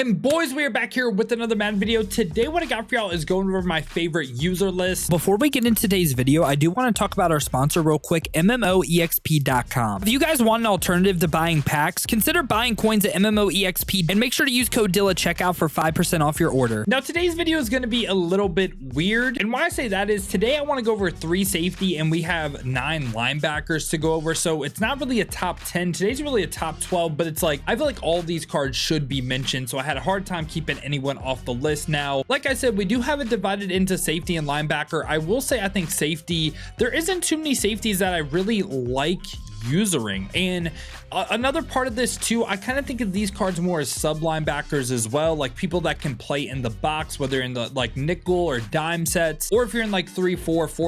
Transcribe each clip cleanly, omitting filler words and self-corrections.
And boys, we are back here with another Madden video. Today what I got for y'all is going over my favorite user list. Before we get into today's video, I do want to talk about our sponsor real quick, MMOEXP.com. If you guys want an alternative to buying packs, consider buying coins at MMOEXP and make sure to use code DILL at checkout for 5% off your order. Now today's video is going to be a little bit weird, and why I say that is today I want to go over 3 safety and we have 9 linebackers to go over, so it's not really a top 10. Today's really a top 12, but it's like I feel like all these cards should be mentioned, so I had a hard time keeping anyone off the list. Now, like I said, we do have it divided into safety and linebacker. I will say I think safety, there isn't too many safeties that I really like usering. And another part of this too, I kind of think of these cards more as sub linebackers as well, like people that can play in the box, whether in the like nickel or dime sets, or if you're in like 3-4,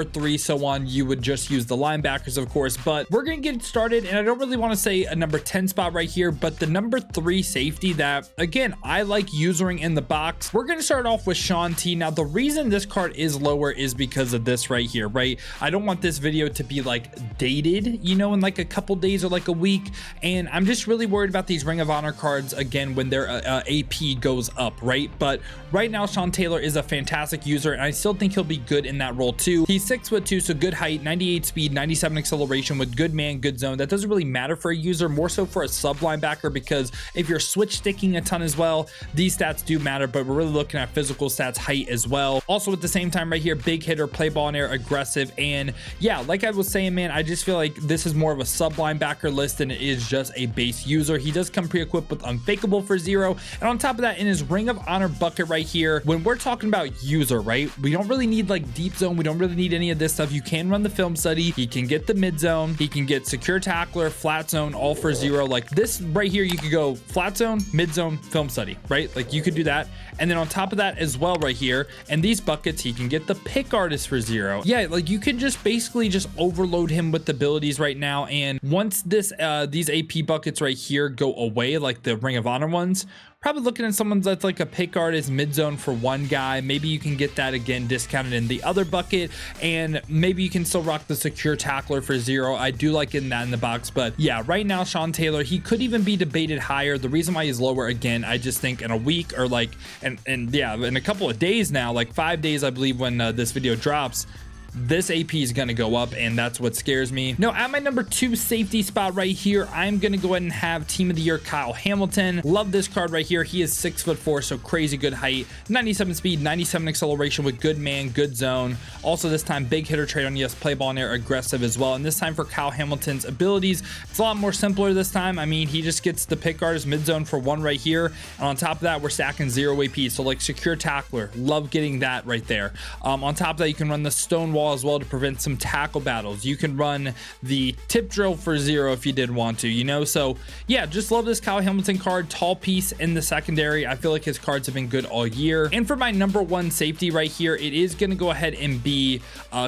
4-3, so on, you would just use the linebackers, of course. But we're gonna get started, and I don't really want to say a number 10 spot right here, but the number 3 safety that again I like usering in the box, we're gonna start off with Sean T. Now the reason this card is lower is because of this right here, right? I don't want this video to be like dated, you know, in like a couple days or like a week, and I'm just really worried about these Ring of Honor cards again when their AP goes up, right? But right now Sean Taylor is a fantastic user, and I still think he'll be good in that role too. He's 6'2", so good height, 98 speed, 97 acceleration with good man, good zone. That doesn't really matter for a user, more so for a sub linebacker, because if you're switch sticking a ton as well, these stats do matter, but we're really looking at physical stats, height as well. Also at the same time right here, big hitter, play ball in air, aggressive, and yeah, like I was saying, man, I just feel like this is more of a sub linebacker list than it is just a base user. He does come pre-equipped with unfakeable for 0, and on top of that, in his Ring of Honor bucket right here, when we're talking about user, right, we don't really need like deep zone, we don't really need any of this stuff. You can run the film study, he can get the mid zone, he can get secure tackler, flat zone, all for 0. Like this right here, you could go flat zone, mid zone, film study, right? Like you could do that. And then on top of that as well right here, and these buckets, he can get the pick artist for 0. Yeah, like you can just basically just overload him with abilities right now. And once this these AP buckets right here go away, like the Ring of Honor ones, probably looking at someone that's like a pick artist mid zone for 1 guy. Maybe you can get that again discounted in the other bucket, and maybe you can still rock the secure tackler for 0. I do like getting that in the box, but yeah, right now Sean Taylor, he could even be debated higher. The reason why he's lower, again, I just think in a week or like and yeah, in a couple of days now, like 5 days I believe when this video drops, this AP is going to go up, and that's what scares me. Now at my number 2 safety spot right here, I'm going to go ahead and have team of the year Kyle Hamilton. Love this card right here. He is 6'4", so crazy good height, 97 speed, 97 acceleration with good man, good zone. Also this time big hitter trade on, yes, play ball in air, aggressive as well. And this time for Kyle Hamilton's abilities, it's a lot more simpler this time. I mean, he just gets the pick artist mid zone for 1 right here, and on top of that we're stacking 0 AP, so like secure tackler, love getting that right there. On top of that, you can run the Stonewall as well to prevent some tackle battles. You can run the tip drill for 0 if you did want to, you know. So yeah, just love this Kyle Hamilton card. Tall piece in the secondary. I feel like his cards have been good all year. And for my number 1 safety right here, it is going to go ahead and be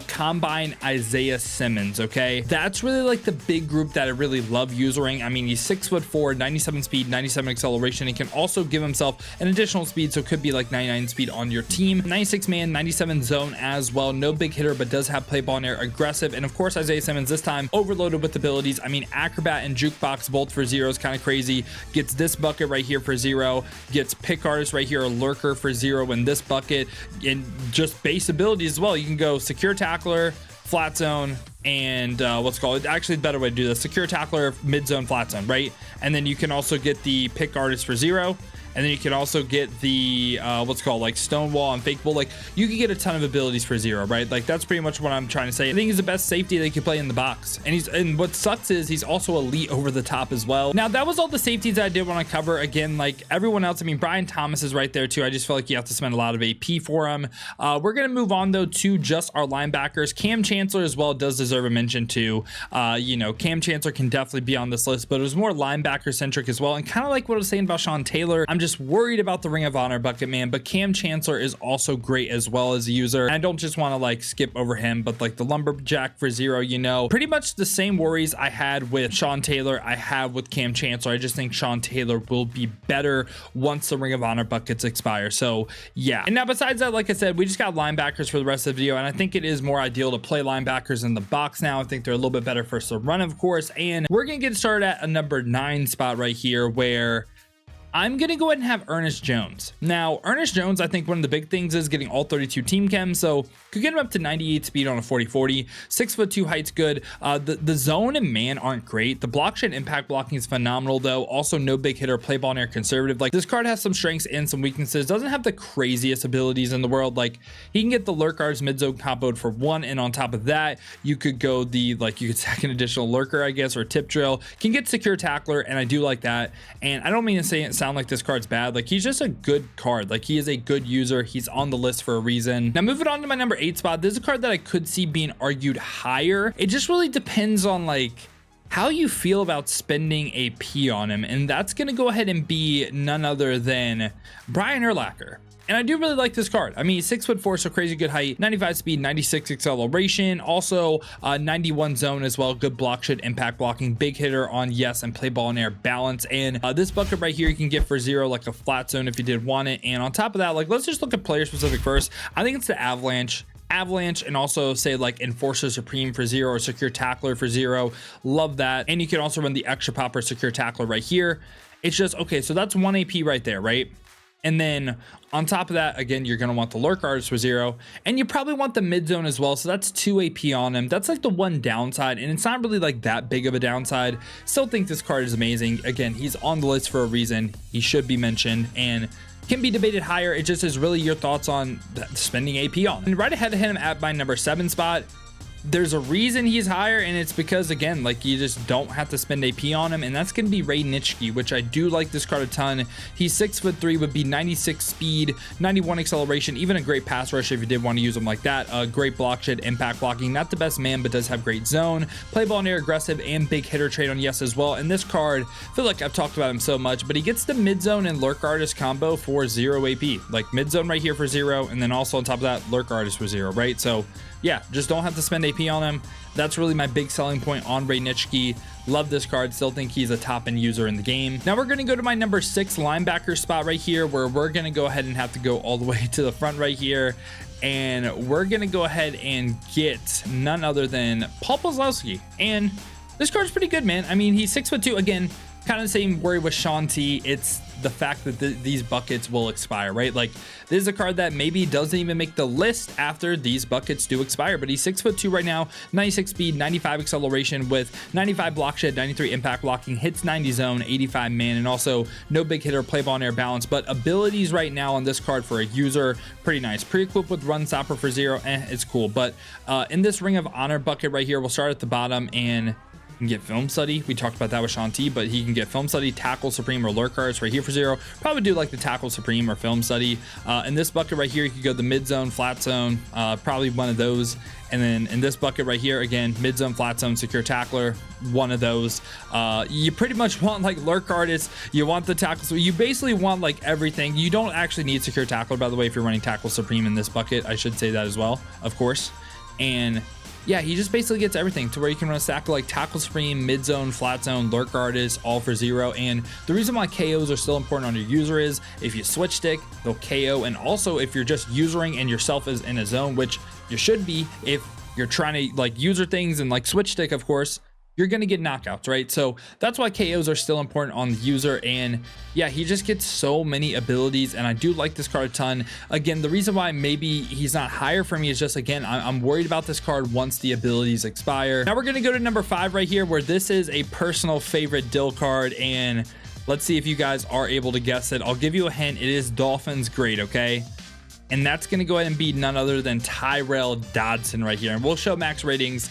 Combine Isaiah Simmons. Okay, that's really like the big group that I really love using. I mean, he's 6'4", 97 speed, 97 acceleration. He can also give himself an additional speed, so it could be like 99 speed on your team. 96 man, 97 zone as well. No big hitter, but does have play ball in air, aggressive, and of course Isaiah Simmons this time overloaded with abilities. I mean, acrobat and jukebox both for 0 is kind of crazy. Gets this bucket right here for 0, gets pick artist right here, a lurker for 0 in this bucket, and just base abilities as well. You can go secure tackler, flat zone, and what's called, actually the better way to do this, secure tackler, mid zone, flat zone, right? And then you can also get the pick artist for 0. And then you can also get the what's called like Stonewall and Fakeable. Like you can get a ton of abilities for 0, right? Like that's pretty much what I'm trying to say. I think he's the best safety that you can play in the box, and what sucks is he's also elite over the top as well. Now that was all the safeties that I did want to cover. Again, like everyone else, I mean, Brian Thomas is right there too. I just feel like you have to spend a lot of AP for him. We're gonna move on though to just our linebackers. Cam Chancellor as well does deserve a mention too. You know, Cam Chancellor can definitely be on this list, but it was more linebacker centric as well, and kind of like what I was saying about Sean Taylor, I'm just worried about the Ring of Honor bucket, man. But Cam Chancellor is also great as well as a user, and I don't just want to like skip over him, but like the lumberjack for 0, you know, pretty much the same worries I had with Sean Taylor I have with Cam Chancellor. I just think Sean Taylor will be better once the Ring of Honor buckets expire. So yeah, and now besides that, like I said, we just got linebackers for the rest of the video, and I think it is more ideal to play linebackers in the box now. I think they're a little bit better for the run, of course, and we're gonna get started at a number 9 spot right here, where I'm going to go ahead and have Ernest Jones. Now, Ernest Jones, I think one of the big things is getting all 32 team chem, so could get him up to 98 speed on a 40-40. 6'2" height's good. The zone and man aren't great. The block shed impact blocking is phenomenal, though. Also, no big hitter, play ball in air, conservative. Like, this card has some strengths and some weaknesses. Doesn't have the craziest abilities in the world. Like, he can get the lurk guards mid zone comboed for 1, and on top of that, you could go you could sack an additional lurker, I guess, or tip drill. Can get secure tackler, and I do like that. And I don't mean to say it sound like this card's bad. Like, he's just a good card. Like, he is a good user. He's on the list for a reason. Now, moving on to my number 8 spot, this is a card that I could see being argued higher. It just really depends on like how you feel about spending AP on him, and that's going to go ahead and be none other than Brian Urlacher. And I do really like this card. I mean, 6'4", so crazy good height, 95 speed, 96 acceleration, also 91 zone as well. Good block shed, impact blocking, big hitter on yes, and play ball in air balance. And this bucket right here you can get for 0, like a flat zone if you did want it. And on top of that, like, let's just look at player specific first. I think it's the Avalanche, and also say like Enforcer Supreme for 0 or Secure Tackler for 0. Love that. And you can also run the extra popper Secure Tackler right here. It's just okay, so that's 1 AP right there, right? And then on top of that, again, you're going to want the lurk artist for 0, and you probably want the mid zone as well. So that's 2 AP on him. That's like the one downside, and it's not really like that big of a downside. Still think this card is amazing. Again, he's on the list for a reason. He should be mentioned and can be debated higher. It just is really your thoughts on spending AP on. And right ahead of him at my number 7 spot, there's a reason he's higher, and it's because, again, like, you just don't have to spend AP on him, and that's going to be Ray Nitschke, which I do like this card a ton. He's 6'3", would be 96 speed, 91 acceleration, even a great pass rush if you did want to use him like that. Great block shed, impact blocking, not the best man, but does have great zone, play ball in air, aggressive, and big hitter trade on yes as well. And this card, I feel like I've talked about him so much, but he gets the mid zone and lurk artist combo for 0 AP, like mid zone right here for 0, and then also on top of that, lurk artist for 0, right? So yeah, just don't have to spend AP on him. That's really my big selling point on Ray Nitschke. Love this card. Still think he's a top end user in the game. Now we're going to go to my number 6 linebacker spot right here, where we're going to go ahead and have to go all the way to the front right here. And we're going to go ahead and get none other than Paul Posluszny. And this card's pretty good, man. I mean, he's 6'2". Again, kind of the same worry with Sean T. It's the fact that these buckets will expire, right? Like, this is a card that maybe doesn't even make the list after these buckets do expire, but he's 6'2" right now, 96 speed, 95 acceleration with 95 block shed, 93 impact blocking, hits 90 zone, 85 man, and also no big hitter, play ball in air balance. But abilities right now on this card for a user, pretty nice. Pre-equipped with run stopper for 0, it's cool. But in this Ring of Honor bucket right here, we'll start at the bottom, and you can get film study. We talked about that with Sean T, but he can get film study, tackle supreme, or lurk cards right here for 0. Probably do like the tackle supreme or film study. In this bucket right here, you could go the mid zone, flat zone, probably one of those. And then in this bucket right here, again, mid zone, flat zone, secure tackler, one of those. You pretty much want like lurk artists. You want the tackle. So you basically want like everything. You don't actually need secure tackler, by the way, if you're running tackle supreme in this bucket. I should say that as well, of course. And yeah, he just basically gets everything to where you can run a stack of like tackle supreme, mid zone, flat zone, lurk artist, all for 0. And the reason why KOs are still important on your user is if you switch stick, they'll KO. And also if you're just usering and yourself is in a zone, which you should be if you're trying to like user things and like switch stick, of course, you're going to get knockouts, right? So that's why KOs are still important on the user. And yeah, he just gets so many abilities, and I do like this card a ton. Again, the reason why maybe he's not higher for me is just, again, I'm worried about this card once the abilities expire. Now we're going to go to number 5 right here, where this is a personal favorite Dill card, and let's see if you guys are able to guess it. I'll give you a hint. It is Dolphins grade, okay? And that's going to go ahead and be none other than Tyrel Dodson right here. And we'll show max ratings.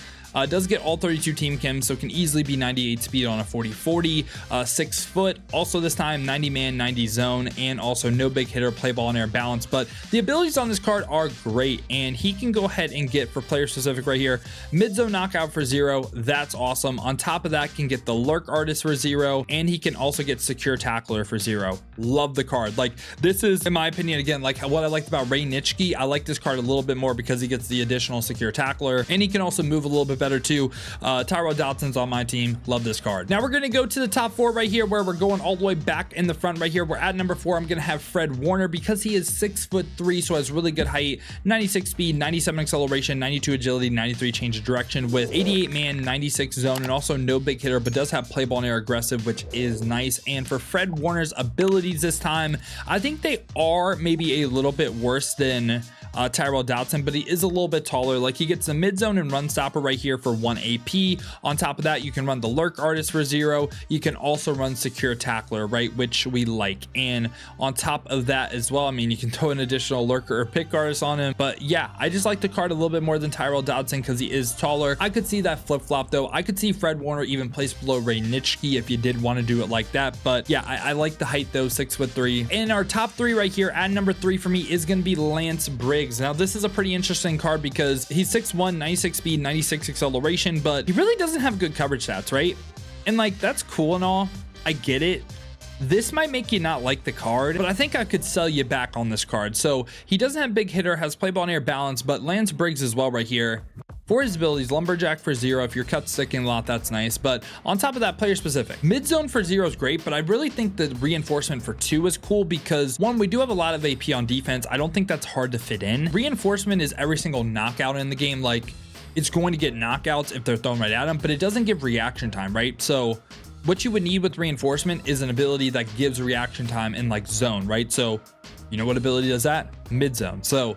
Does get all 32 team chems, so can easily be 98 speed on a 40-40, 6 foot. Also this time 90 man, 90 zone, and also no big hitter, play ball in air balance. But the abilities on this card are great, and he can go ahead and get, for player specific right here, mid zone knockout for 0. That's awesome. On top of that, can get the lurk artist for 0, and he can also get secure tackler for 0. Love the card. Like, this is, in my opinion, again, like what I liked about Ray Nitschke. I like this card a little bit more because he gets the additional secure tackler, and he can also move a little bit better too. Tyrel Dodson's on my team. Love this card. Now we're going to go to the top 4 right here, where we're going all the way back in the front right here. We're at number 4. I'm going to have Fred Warner because he is 6'3", so has really good height, 96 speed, 97 acceleration, 92 agility, 93 change of direction with 88 man, 96 zone, and also no big hitter, but does have play ball and air aggressive, which is nice. And for Fred Warner's abilities this time, I think they are maybe a little bit worse than Tyrel Dodson, but he is a little bit taller. Like, he gets the mid zone and run stopper right here for 1 AP. On top of that, you can run the lurk artist for 0. You can also run secure tackler, right, which we like. And on top of that as well, I mean, you can throw an additional lurker or pick artist on him. But yeah, I just like the card a little bit more than Tyrel Dodson because he is taller. I could see that flip flop though. I could see Fred Warner even placed below Ray Nitschke if you did want to do it like that. But yeah, I like the height though, 6'3". And our top 3 right here at number 3 for me is going to be Lance Briggs. Now this is a pretty interesting card because he's 6'1", 96 speed, 96 acceleration, but he really doesn't have good coverage stats, right? And like, that's cool and all, I get it. This might make you not like the card, but I think I could sell you back on this card. So he doesn't have big hitter, has play ball and air balance, but Lance Briggs as well right here. For his abilities, lumberjack for 0. If you're cut sticking a lot, that's nice. But on top of that, player specific. Mid zone for 0 is great, but I really think the reinforcement for 2 is cool because 1, we do have a lot of AP on defense. I don't think that's hard to fit in. Reinforcement is every single knockout in the game. Like, it's going to get knockouts if they're thrown right at him, but it doesn't give reaction time, right? So what you would need with reinforcement is an ability that gives reaction time in like zone, right? So you know what ability does that? Mid zone. So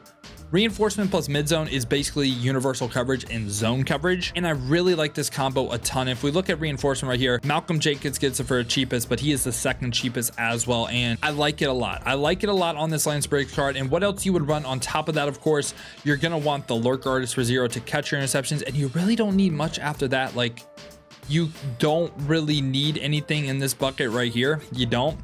reinforcement plus mid zone is basically universal coverage and zone coverage, and I really like this combo a ton. If we look at reinforcement right here, Malcolm Jacobs gets it for the cheapest, but he is the second cheapest as well, and I like it a lot. I like it a lot on this Lance Briggs card. And what else you would run on top of that? Of course, you're gonna want the lurk artist for 0 to catch your interceptions, and you really don't need much after that. Like, you don't really need anything in this bucket right here. You don't.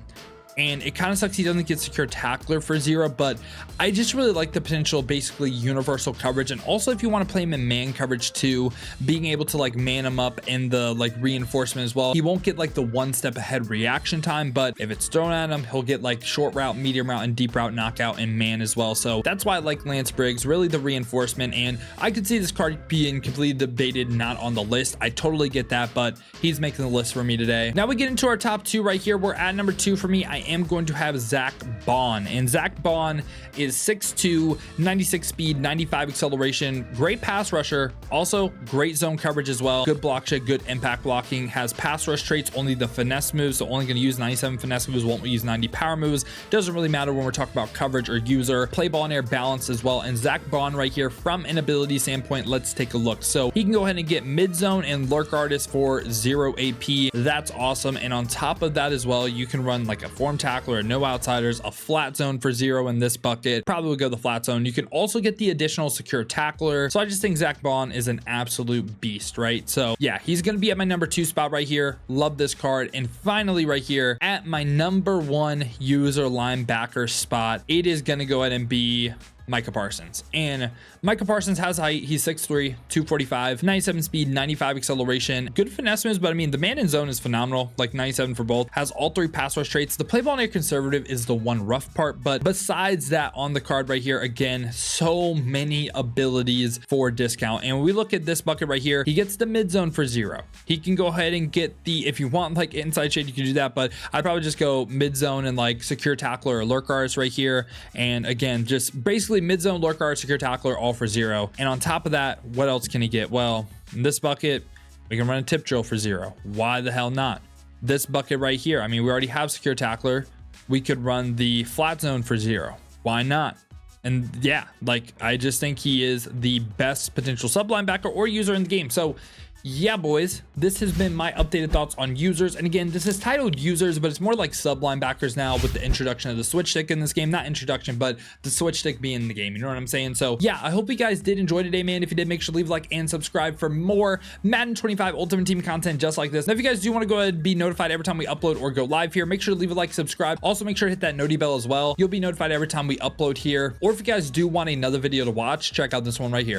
And it kind of sucks he doesn't get secure tackler for 0, but I just really like the potential basically universal coverage. And also, if you want to play him in man coverage too, being able to like man him up in the like reinforcement as well. He won't get like the 1 step ahead reaction time, but if it's thrown at him, he'll get like short route, medium route, and deep route knockout and man as well. So that's why I like Lance Briggs, really the reinforcement. And I could see this card being completely debated not on the list. I totally get that, but he's making the list for me today. Now we get into our top 2 right here. We're at number 2 for me. I am going to have Zack Baun, and Zack Baun is 6'2", 96 speed, 95 acceleration, great pass rusher, also great zone coverage as well, good block check, good impact blocking, has pass rush traits, only the finesse moves, so only going to use 97 finesse moves, won't use 90 power moves. Doesn't really matter when we're talking about coverage or user. Play ball and air balance as well. And Zack Baun right here, from an ability standpoint, let's take a look. So he can go ahead and get mid zone and lurk artist for 0 AP. That's awesome. And on top of that as well, you can run like a form tackler, no outsiders, a flat zone for 0 in this bucket. Probably would go the flat zone. You can also get the additional secure tackler. So I just think Zack Baun is an absolute beast, right? So yeah, he's going to be at my number 2 spot right here. Love this card. And finally right here at my number 1 user linebacker spot, it is going to go ahead and be Micah Parsons. And Micah Parsons has height. He's 6'3", 245, 97 speed, 95 acceleration, good finesse moves, but I mean, the man in zone is phenomenal, like 97 for both. Has all 3 pass rush traits. The play ball and air conservative is the one rough part, but besides that, on the card right here, again, so many abilities for discount. And when we look at this bucket right here, he gets the mid zone for 0. He can go ahead and get the, if you want like inside shade, you can do that, but I'd probably just go mid zone and like secure tackler or lurk artist right here. And again, just basically mid zone, lurk artist, secure tackler, all for 0. And on top of that, what else can he get? Well, in this bucket, we can run a tip drill for 0. Why the hell not? This bucket right here, I mean, we already have secure tackler. We could run the flat zone for 0. Why not? And yeah, like, I just think he is the best potential sub linebacker or user in the game. So yeah, boys, this has been my updated thoughts on users. And again, this is titled users, but it's more like sub linebackers now with the introduction of the switch stick in this game. Not introduction, but the switch stick being in the game. You know what I'm saying? So yeah, I hope you guys did enjoy today, man. If you did, make sure to leave a like and subscribe for more Madden 25 Ultimate Team content just like this. Now, if you guys do want to go ahead and be notified every time we upload or go live here, make sure to leave a like, subscribe. Also, make sure to hit that noti bell as well. You'll be notified every time we upload here. Or if you guys do want another video to watch, check out this one right here.